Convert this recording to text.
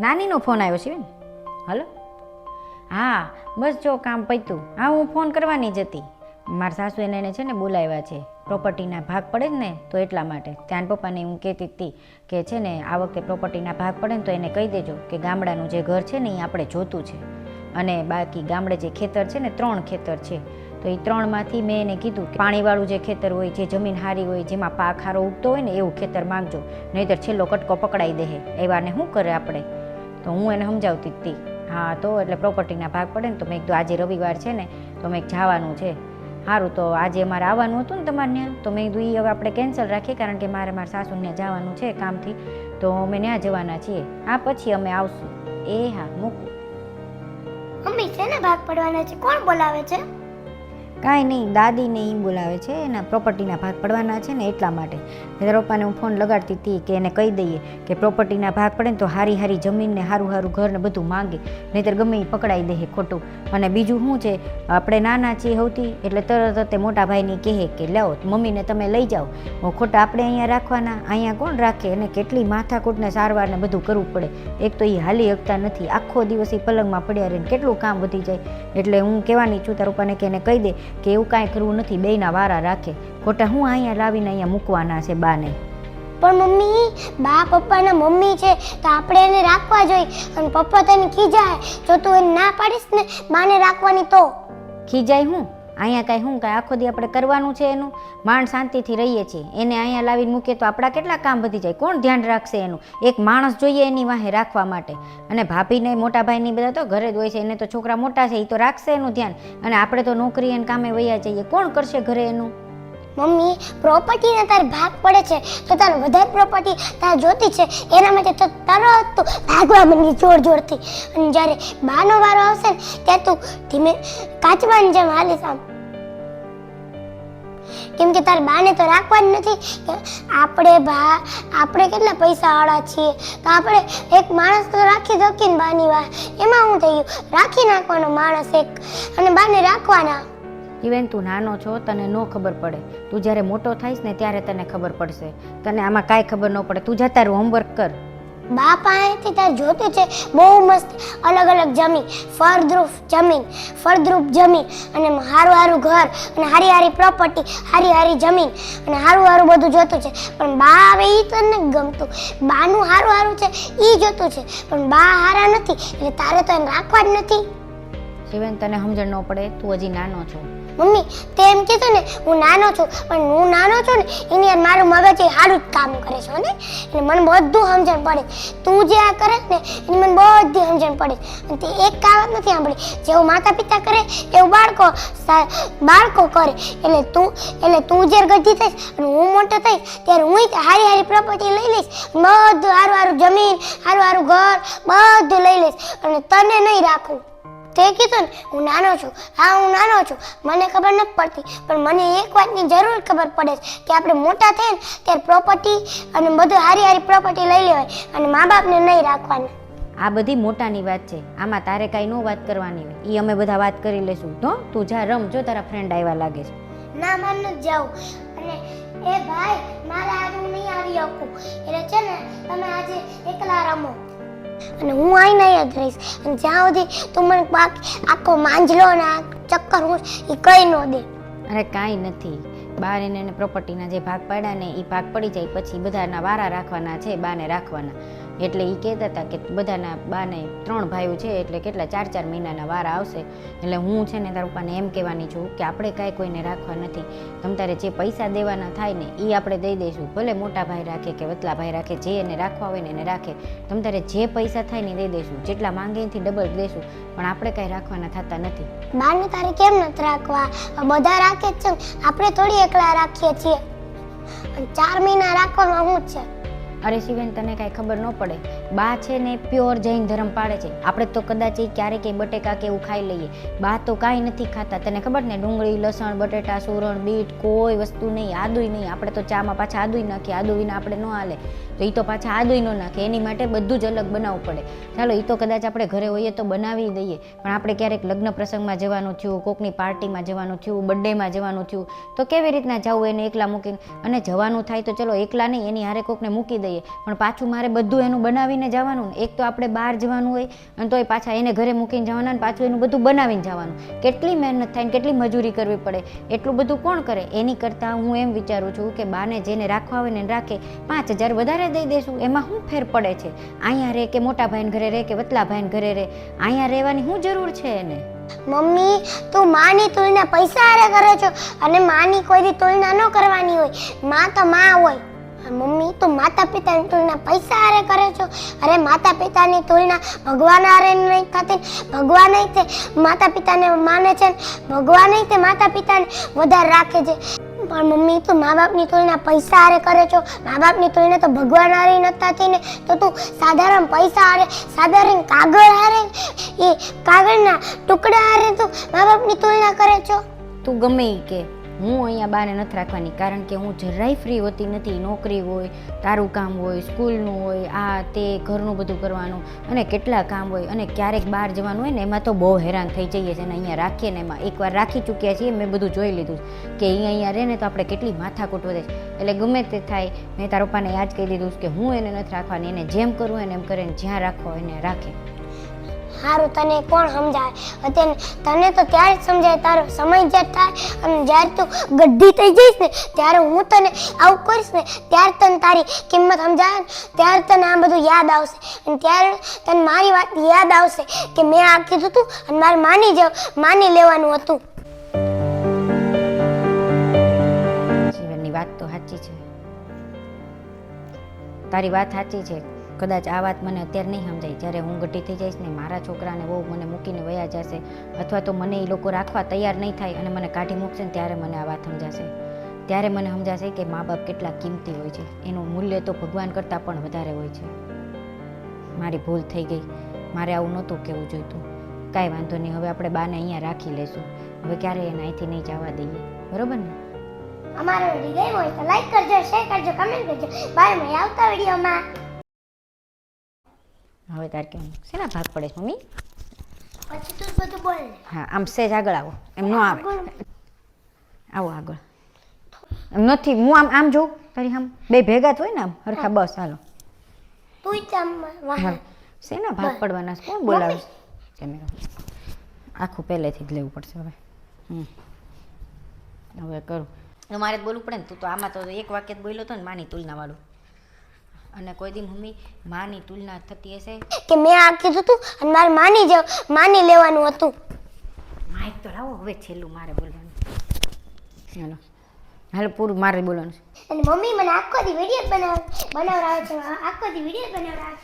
નાનીનો phone આવ્યો છે ને. હલો, હા બસ જો કામ પત્યું. હા હું ફોન કરવાની જ હતી. મારા સાસુ એને છે ને બોલાવ્યા છે, પ્રોપર્ટીના ભાગ પડે જ ને તો એટલા માટે. ત્યાં પપ્પાને હું કહેતી હતી કે છે ને આ વખતે પ્રોપર્ટીના ભાગ પડે ને તો એને કહી દેજો કે ગામડાનું જે ઘર છે ને એ આપણે જોતું છે, અને બાકી ગામડે જે ખેતર છે ને 3 ખેતર છે, તો એ 3માંથી મેં એને કીધું કે પાણીવાળું જે ખેતર હોય, જે જમીન સારી હોય, જેમાં પાક સારો ઉગતો હોય ને એવું ખેતર માંગજો, નહીંતર છેલ્લો કટકો પકડાઈ દે. એવાને શું કરે આપણે? તો હું એને સમજાવતી જ હતી. હા તો એટલે પ્રોપર્ટીના ભાગ પડે ને તો મેં કીધું આજે રવિવાર છે ને તો મેં જવાનું છે. સારું, તો આજે અમારે આવવાનું હતું ને તમારે ત્યાં, તો મેં કીધું એ હવે આપણે કેન્સલ રાખીએ, કારણ કે મારા સાસુ ત્યાં જવાનું છે કામથી, તો અમે ત્યાં જવાના છીએ. હા પછી અમે આવશું. એ હા મૂકું. મમ્મી શેના ભાગ પડવાના છે? કોણ બોલાવે છે? કાંઈ નહીં, દાદીને એ બોલાવે છે, એના પ્રોપર્ટીના ભાગ પડવાના છે ને એટલા માટે. તારા પપ્પાને હું ફોન લગાડતી હતી કે એને કહી દઈએ કે પ્રોપર્ટીના ભાગ પડે ને તો હારી હારી જમીનને સારું સારું ઘર ને બધું માંગે, નહીંતર ગમે એ પકડાઈ દે ખોટું. અને બીજું શું છે, આપણે નાના છીએ સૌથી, એટલે તરત તે મોટા ભાઈને કહે કે લાવો મમ્મીને તમે લઈ જાઓ, ખોટા આપણે અહીંયા રાખવાના, અહીંયા કોણ રાખે? અને કેટલી માથાકૂટને સારવાર ને બધું કરવું પડે. એક તો એ હાલી શકતા નથી, આખો દિવસ એ પલંગમાં પડ્યા રહીને કેટલું કામ વધી જાય. એટલે હું કહેવાની છું તારા પપ્પાને કે એને કહી દે કે એવું કાંઈ કરવું નથી, બેયના વારા રાખે. ખોટા હું અહીંયા લાવીને અહીંયા મૂકવાના છે બાને. પણ મમ્મી, બા પપ્પાના મમ્મી છે તો આપણે એને રાખવા જોઈએ, અને પપ્પા તને ખીજાય જો તું એને ના પાડીશ ને બાને રાખવાની તો. ખીજાય હું? અહીંયા કાંઈ શું કાંઈ આખો દી આપણે કરવાનું છે એનું? માંડ શાંતિથી રહીએ છીએ, એને અહીંયા લાવીને મૂકીએ તો આપણા કેટલા કામ વધી જાય. કોણ ધ્યાન રાખશે એનું? એક માણસ જોઈએ એની વાહે રાખવા માટે. અને ભાભીને મોટા ભાઈની બધા તો ઘરે જ હોય છે, એને તો છોકરા મોટા છે, એ તો રાખશે એનું ધ્યાન. અને આપણે તો નોકરી એને કામે વયા જઈએ, કોણ કરશે ઘરે એનું? મમ્મી, પ્રોપર્ટીના તારે ભાગ પડે છે તો તારે વધારે પ્રોપર્ટી તારે જોતી છે, એના માટે તો તરત તું ભાગવા માંડી જોર જોરથી. અને જ્યારે બાનો વારો આવશે ને ત્યારે તું ધીમે કાચવાની જેમ હાલીશ આમ, કેમ કે તારે બાને તો રાખવા જ નથી. આપણે કેટલા પૈસાવાળા છીએ, તો આપણે એક માણસ તો રાખી શકીએ ને બાની વાત. એમાં શું થઈ ગયું? રાખી નાખવાનો માણસ એક, અને બાને રાખવાના. ઇવેન તું નાનો છો, તને ન ખબર પડે. તું જ્યારે મોટો થઈશ ને ત્યારે તને ખબર પડશે. તને આમાં કાંઈ ખબર ન પડે. તું જા તારું હોમવર્ક કર. બા પાસેથી તારે જોતું છે બહુ મસ્ત અલગ અલગ જમીન, ફળદ્રુપ જમીન, અને સારું સારું ઘર, અને હારી હારી પ્રોપર્ટી, હારી હારી જમીન, અને સારું સારું બધું જોતું છે. પણ બા આવે એ તો નથી ગમતું. બાનું સારું સારું છે એ જોતું છે, પણ બા હારા નથી, એટલે તારે તો એને રાખવા જ નથી. શિવેન તને સમજણ ન પડે, તું હજી નાનો છો. મમ્મી, તે એમ કીધું ને હું નાનો છું, પણ હું નાનો છું ને એની યાર મારું મગજ એ સારું જ કામ કરે છે ને, એટલે મને બધું સમજણ પડે. તું જે આ કરે ને એની મને બધી સમજણ પડે. અને તે એક કહાવત નથી સાંભળી, જેવું માતા પિતા કરે એવું બાળકો કરે. એટલે તું જ્યારે ગઢી થઈશ અને હું મોટો થઈશ ત્યારે હું હારી હારી પ્રોપર્ટી લઈ લઈશ, બધું સારું સારું જમીન, સારું સારું ઘર બધું લઈ લઈશ, અને તને નહીં રાખું. તે કીધું ને હું નાનો છું. હા હું નાનો છું, મને ખબર નથી પડતી, પણ મને એક વાતની જરૂર ખબર પડે છે કે આપણે મોટા થઈએ ને ત્યારે પ્રોપર્ટી અને બધું હારી હારી પ્રોપર્ટી લઈ લેવાય, અને મા બાપને નહીં રાખવાના. આ બધી મોટાની વાત છે, આમાં તારે કાંઈ ન વાત કરવાની હોય. એ અમે બધા વાત કરી લેશું. તો તું જા રમ, જો તારા ફ્રેન્ડ આવ્યા લાગે છે. ના મારે નથી જાઉં. અને એ ભાઈ, મારે આજે હું નહીં આવી શકું, એટલે છે ને તમે આજે એકલા રમો, અને હું આઈને જ રહીશ. અને જ્યાં સુધી તું મને આખો માંજલો ને આ ચક્કર હું એ કઈ ન દે. અરે કાંઈ નથી, બાર એને પ્રોપર્ટીના જે ભાગ પાડ્યા ને એ ભાગ પડી જાય પછી બધાના વારા રાખવાના છે, બાને રાખવાના. એટલે એ કહેતા હતા કે બધાના બાને 3 ભાઈઓ છે, એટલે કેટલા 4-4 મહિનાના વારા આવશે. એટલે હું છે ને તારા પપ્પાને એમ કહેવાની છું કે આપણે કાંઈ કોઈને રાખવા નથી. તમ તારે જે પૈસા દેવાના થાય ને એ આપણે દઈ દઈશું. ભલે મોટા ભાઈ રાખે કે વતલા ભાઈ રાખે, જે એને રાખવા હોય ને એને રાખે. તમ તારે જે પૈસા થાય ને દઈ દઈશું, જેટલા માંગે એથી ડબલ દઈશું, પણ આપણે કાંઈ રાખવાના થતા નથી. બાને તારે કેમ નથી રાખવા? બધા રાખે જ છે, આપણે થોડી એકલા રાખીએ છીએ. અને 4 મહિના રાખવામાં શું છે? અરે શિવેન, તને કાંઈ ખબર ન પડે. બા છે ને પ્યોર જૈન ધર્મ પાડે છે. આપણે તો કદાચ એ ક્યારેક બટેકા કે એવું ખાઈ લઈએ, બા તો કાંઈ નથી ખાતા. તને ખબર ને, ડુંગળી, લસણ, બટેટા, સુરણ, બીટ, કોઈ વસ્તુ નહીં, આદુય નહીં. આપણે તો ચામાં પાછા આદુય નાખીએ, આદુ વિના આપણે ન હાલે, તો એ તો પાછા આદુય ન નાખે. એની માટે બધું જ અલગ બનાવવું પડે. ચાલો એ તો કદાચ આપણે ઘરે હોઈએ તો બનાવી દઈએ, પણ આપણે ક્યારેક લગ્ન પ્રસંગમાં જવાનું થયું, કોકની પાર્ટીમાં જવાનું થયું, બર્થડેમાં જવાનું થયું, તો કેવી રીતના જવું એને એકલા મૂકીને? અને જવાનું થાય તો ચલો એકલા નહીં, એની હારે કોકને મૂકી દઈએ, જઈએ, પણ પાછું મારે બધું એનું બનાવીને જવાનું ને. એક તો આપણે બહાર જવાનું હોય અને તોય પાછા એને ઘરે મૂકીને જવાના ને પાછું એનું બધું બનાવીને જવાનું. કેટલી મહેનત થાય ને કેટલી મજૂરી કરવી પડે, એટલું બધું કોણ કરે? એની કરતાં હું એમ વિચારું છું કે બાને જેને રાખવા હોય ને એને રાખે, 5,000 વધારે દઈ દેશું, એમાં શું ફેર પડે છે? અહીંયા રહે કે મોટા ભાઈને ઘરે રહે કે વતલા ભાઈને ઘરે રહે, અહીંયા રહેવાની શું જરૂર છે એને? મમ્મી તું માની તુલના પૈસા હારે કરે છો અને માની કોઈ દી તુલના ન કરવાની હોય. માં તો માં હોય. મમ્મી તું માતા પિતાની તુલના પૈસા હારે કરે છો. અરે માતા પિતાની તુલના ભગવાન હારે નહીં થતી. ભગવાન તે માતા પિતાને માને છે, ભગવાન તે માતા પિતાને વધારે રાખે છે. પણ મમ્મી તું મા બાપની તુલના પૈસા હારે કરે છો. મા બાપની તુલના તો ભગવાન હારે નથી થતી ને. તો તું સાધારણ પૈસા હારે, સાધારણ કાગળ હારે, એ કાગળના ટુકડા હારે તું મા બાપની તુલના કરે છો. તું ગમે ઈ કે, હું અહીંયા બાને નથી રાખવાની, કારણ કે હું જરાય ફ્રી હોતી નથી. નોકરી હોય, તારું કામ હોય, સ્કૂલનું હોય, આ તે ઘરનું બધું કરવાનું અને કેટલા કામ હોય, અને ક્યારેક બહાર જવાનું હોય ને એમાં તો બહુ હેરાન થઈ જઈએ છીએ. અને અહીંયા રાખીએ ને એમાં એકવાર રાખી ચૂક્યા છીએ, મેં બધું જોઈ લીધું કે અહીંયા રહે ને તો આપણે કેટલી માથાકૂટ વધે છે. એટલે ગમે તે થાય, મેં તારા પપ્પાને યાદ કહી દીધું કે હું એને નથી રાખવાની, એને જેમ કરવું એને એમ કરે, જ્યાં રાખવો એને રાખે. સારું, તને કોણ સમજાય? અત્યારે તને તો ત્યારે જ સમજાય તારો સમય જ્યારે થાય, અને જ્યારે તું ગड्ढी થઈ જઈશ ને ત્યારે હું તને આવું કરીશ ને ત્યારે તને તારી કિંમત સમજાય ને ત્યારે તને આ બધું યાદ આવશે. અને ત્યારે તને મારી વાત યાદ આવશે કે મેં આ કીધું હતું અને મારે માની લેવાનું હતું. જીવનની વાત તો સાચી છે, તારી વાત સાચી છે. કદાચ આ વાત મને અત્યારે નહીં સમજાય, જ્યારે હું ગઢી થઈ જઈશ ને મારા છોકરાને બહુ મને મૂકીને વયા જશે, અથવા તો મને એ લોકો રાખવા તૈયાર નહીં થાય અને મને કાઢી મૂકશે ને ત્યારે મને આ વાત સમજાશે. ત્યારે મને સમજાશે કે મા બાપ કેટલા કિંમતી હોય છે, એનું મૂલ્ય તો ભગવાન કરતાં પણ વધારે હોય છે. મારી ભૂલ થઈ ગઈ, મારે આવું નહોતું કહેવું જોઈતું. કાંઈ વાંધો નહીં, હવે આપણે બાને અહીંયા રાખી લેશું. હવે ક્યારેય એને અહીંથી નહીં જવા દઈએ, બરોબર ને? અમારો વિડીયો ગમ્યો હોય તો લાઈક કરજો, શેર કરજો, કમેન્ટ કરજો. બાય, મળીએ આવતા વિડીયોમાં. હવે તાર કેમ શેના ભાગ પડે છે મમ્મી? પછી તું બધું બોલ. હા, આમ સહેજ આગળ આવો, એમ ન આવે. આવો આગળ. એમ નથી, હું આમ જોઉં તારી આમ બે ભેગા જ હોય ને આમ હરખા. બસ હાલો. તું જ હા, શેના ભાગ પડવાના છે? કોણ બોલાવે છે? કેમેરા આખું પહેલેથી જ લેવું પડશે હવે. હવે કરું. મારે જ બોલવું પડે ને. તું તો આમાં તો એક વાક્ય જ બોલ્યો હતો ને, માની તુલના વાળું. અને કોઈ દી મમ્મી માની તુલના થતી હશે કે મેં આ કીધું હતું અને મારે માની લેવાનું હતું. માઇક તો લાવો હવે, છેલ્લું મારે બોલવાનું. હાલો હાલો, પૂરું મારે બોલવાનું છે. અને મમ્મી મને આખો દી વિડીયો બનાવડાવે છે, આખો દી વિડીયો બનાવડાવે.